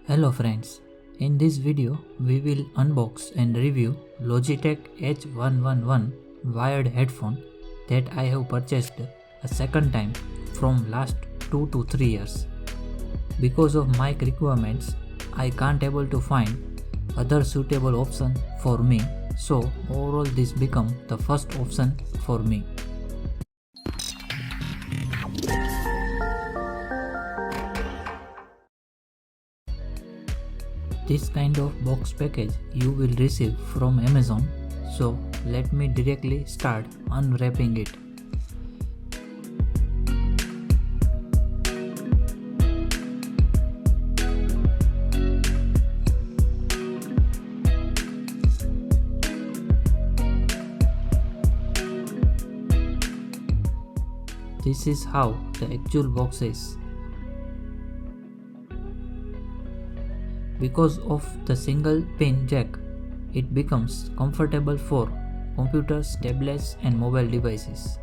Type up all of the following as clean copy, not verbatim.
Hello friends, in this video we will unbox and review Logitech H111 wired headphone that I have purchased a second time from last 2 to 3 years. Because of mic requirements, I can't able to find other suitable option for me, so overall this become the first option for me. This kind of box package you will receive from Amazon, so let me directly start unwrapping it. This is how the actual box is. Because of the single pin jack, it becomes comfortable for computers, tablets and mobile devices.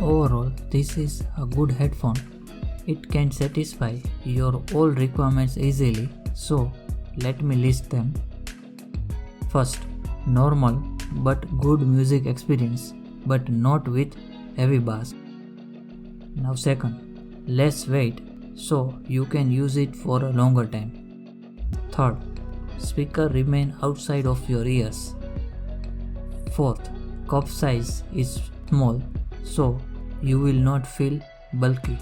Overall, this is a good headphone. It can satisfy your all requirements easily, so let me list them. First, normal but good music experience, but not with heavy bass. Now second, less weight, so you can use it for a longer time. Third, speaker remain outside of your ears. Fourth, cup size is small, so you will not feel bulky.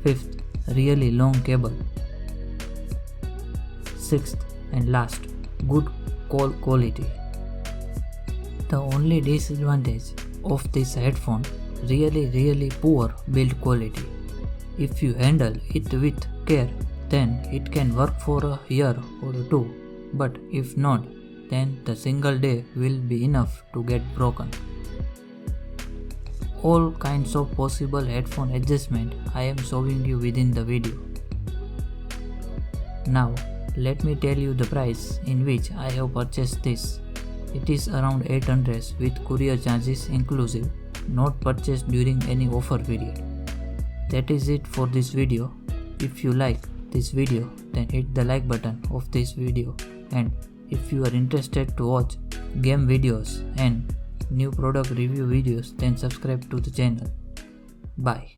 Fifth, really long cable. Sixth and last, good call quality. The only disadvantage of this headphone, really poor build quality. If you handle it with care, then it can work for a year or two, but if not, then the single day will be enough to get broken. All kinds of possible headphone adjustment I am showing you within the video. Now let me tell you the price in which I have purchased this. It is around 800 with courier charges inclusive, not purchased during any offer period. That is it for this video. If you like this video, then hit the like button of this video, and if you are interested to watch game videos and new product review videos, then subscribe to the channel. Bye.